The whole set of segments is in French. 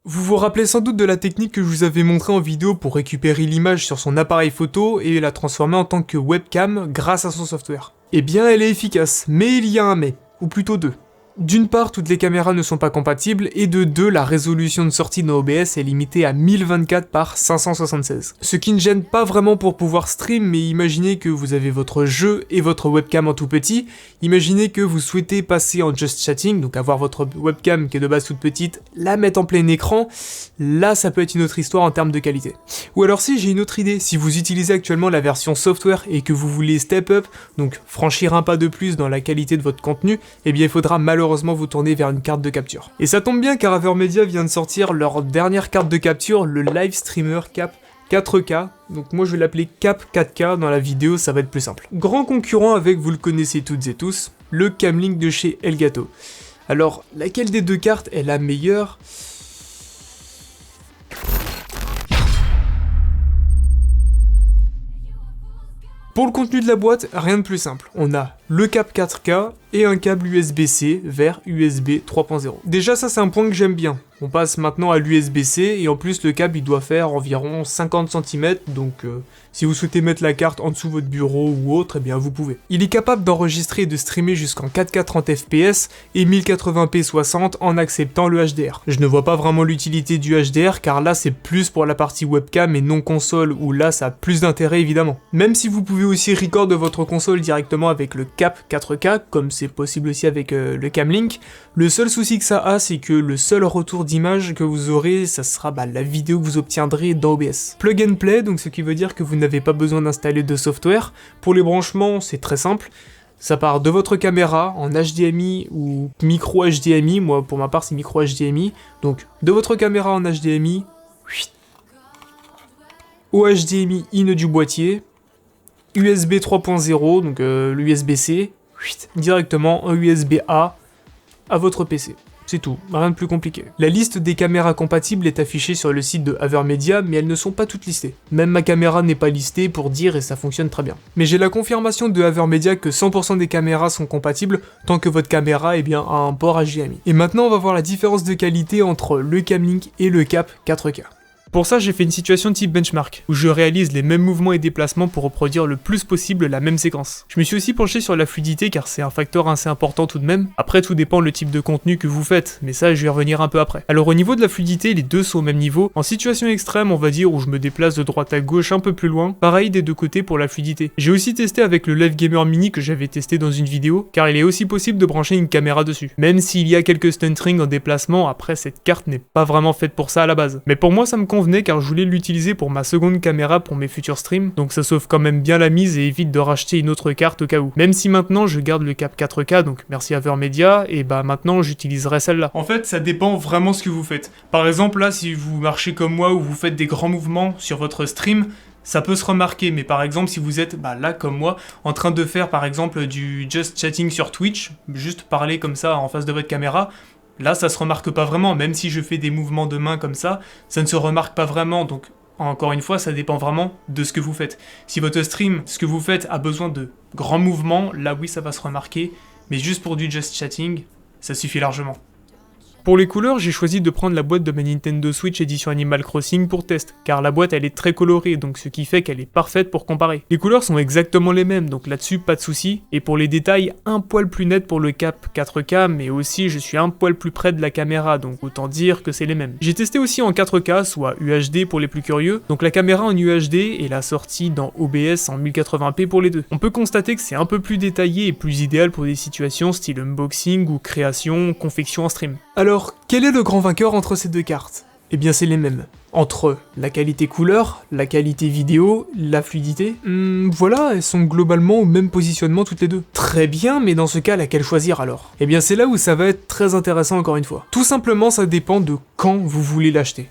Vous vous rappelez sans doute de la technique que je vous avais montrée en vidéo pour récupérer l'image sur son appareil photo et la transformer en tant que webcam grâce à son software. Eh bien elle est efficace, mais il y a un mais, ou plutôt deux. D'une part, toutes les caméras ne sont pas compatibles, et de deux, la résolution de sortie dans OBS est limitée à 1024 par 576. Ce qui ne gêne pas vraiment pour pouvoir stream, mais imaginez que vous avez votre jeu et votre webcam en tout petit, imaginez que vous souhaitez passer en just chatting, donc avoir votre webcam qui est de base toute petite, la mettre en plein écran, là ça peut être une autre histoire en termes de qualité. Ou alors si, j'ai une autre idée, si vous utilisez actuellement la version software et que vous voulez step up, donc franchir un pas de plus dans la qualité de votre contenu, eh bien il faudra malheureusement vous tourner vers une carte de capture. Et ça tombe bien car Avermedia vient de sortir leur dernière carte de capture, le Live Streamer Cap 4K, donc moi je vais l'appeler Cap 4K, dans la vidéo ça va être plus simple. Grand concurrent avec, vous le connaissez toutes et tous, le Camlink de chez Elgato. Alors, laquelle des deux cartes est la meilleure ? Pour le contenu de la boîte, rien de plus simple. On a le cap 4K et un câble USB-C vers USB 3.0. Déjà ça c'est un point que j'aime bien. On passe maintenant à l'USB-C et en plus le câble il doit faire environ 50 cm, donc si vous souhaitez mettre la carte en dessous de votre bureau ou autre, eh bien vous pouvez. Il est capable d'enregistrer et de streamer jusqu'en 4K 30 fps et 1080p 60 en acceptant le HDR. Je ne vois pas vraiment l'utilité du HDR car là c'est plus pour la partie webcam et non console où là ça a plus d'intérêt évidemment. Même si vous pouvez aussi record de votre console directement avec le cap 4K comme c'est possible aussi avec le Camlink, le seul souci que ça a c'est que le seul retour d'image que vous aurez, ça sera la vidéo que vous obtiendrez dans OBS. Plug and play, donc ce qui veut dire que vous n'avez pas besoin d'installer de software. Pour les branchements, c'est très simple. Ça part de votre caméra en HDMI ou micro HDMI, moi pour ma part c'est micro HDMI, donc de votre caméra en HDMI, au HDMI in du boîtier, USB 3.0, donc l'USB-C, directement en USB-A à votre PC. C'est tout, rien de plus compliqué. La liste des caméras compatibles est affichée sur le site de Avermedia, mais elles ne sont pas toutes listées. Même ma caméra n'est pas listée pour dire et ça fonctionne très bien. Mais j'ai la confirmation de Avermedia que 100% des caméras sont compatibles tant que votre caméra a un port HDMI. Et maintenant on va voir la différence de qualité entre le Camlink et le Cap 4K. Pour ça, j'ai fait une situation type benchmark, où je réalise les mêmes mouvements et déplacements pour reproduire le plus possible la même séquence. Je me suis aussi penché sur la fluidité car c'est un facteur assez important tout de même. Après, tout dépend le type de contenu que vous faites, mais ça je vais y revenir un peu après. Alors au niveau de la fluidité, les deux sont au même niveau. En situation extrême, on va dire où je me déplace de droite à gauche un peu plus loin, pareil des deux côtés pour la fluidité. J'ai aussi testé avec le Live Gamer Mini que j'avais testé dans une vidéo, car il est aussi possible de brancher une caméra dessus. Même s'il y a quelques stuntrings en déplacement, après cette carte n'est pas vraiment faite pour ça à la base. Mais pour moi ça me convenait car je voulais l'utiliser pour ma seconde caméra pour mes futurs streams, donc ça sauve quand même bien la mise et évite de racheter une autre carte au cas où. Même si maintenant je garde le cap 4K, donc merci Avermedia, et maintenant j'utiliserai celle-là. En fait ça dépend vraiment ce que vous faites. Par exemple là si vous marchez comme moi ou vous faites des grands mouvements sur votre stream, ça peut se remarquer, mais par exemple si vous êtes là comme moi, en train de faire par exemple du just chatting sur Twitch, juste parler comme ça en face de votre caméra, là, ça se remarque pas vraiment, même si je fais des mouvements de main comme ça ne se remarque pas vraiment, donc encore une fois, ça dépend vraiment de ce que vous faites. Si votre stream, ce que vous faites a besoin de grands mouvements, là oui, ça va se remarquer, mais juste pour du just chatting, ça suffit largement. Pour les couleurs, j'ai choisi de prendre la boîte de ma Nintendo Switch édition Animal Crossing pour test, car la boîte elle est très colorée, donc ce qui fait qu'elle est parfaite pour comparer. Les couleurs sont exactement les mêmes, donc là-dessus pas de souci, et pour les détails, un poil plus net pour le cap 4K, mais aussi je suis un poil plus près de la caméra, donc autant dire que c'est les mêmes. J'ai testé aussi en 4K, soit UHD pour les plus curieux, donc la caméra en UHD et la sortie dans OBS en 1080p pour les deux. On peut constater que c'est un peu plus détaillé et plus idéal pour des situations style unboxing ou création, confection en stream. Alors, quel est le grand vainqueur entre ces deux cartes ? Eh bien c'est les mêmes. Entre la qualité couleur, la qualité vidéo, la fluidité, voilà, elles sont globalement au même positionnement toutes les deux. Très bien, mais dans ce cas, laquelle choisir alors ? Eh bien c'est là où ça va être très intéressant encore une fois. Tout simplement, ça dépend de quand vous voulez l'acheter.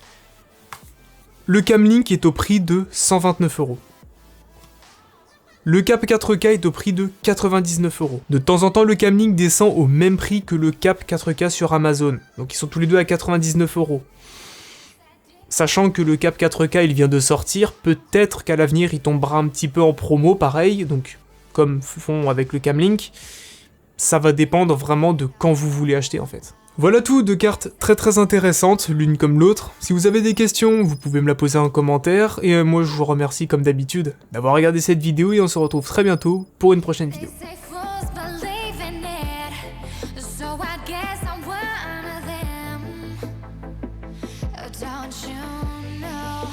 Le Camlink est au prix de 129 €. Le Cap 4K est au prix de 99 €. De temps en temps, le Camlink descend au même prix que le Cap 4K sur Amazon. Donc ils sont tous les deux à 99 €. Sachant que le Cap 4K il vient de sortir, peut-être qu'à l'avenir il tombera un petit peu en promo pareil, donc comme font avec le Camlink. Ça va dépendre vraiment de quand vous voulez acheter en fait. Voilà tout, deux cartes très intéressantes, l'une comme l'autre. Si vous avez des questions, vous pouvez me la poser en commentaire, et moi je vous remercie comme d'habitude d'avoir regardé cette vidéo, et on se retrouve très bientôt pour une prochaine vidéo. They say fools believe in it, so I guess I'm one of them. Don't you know?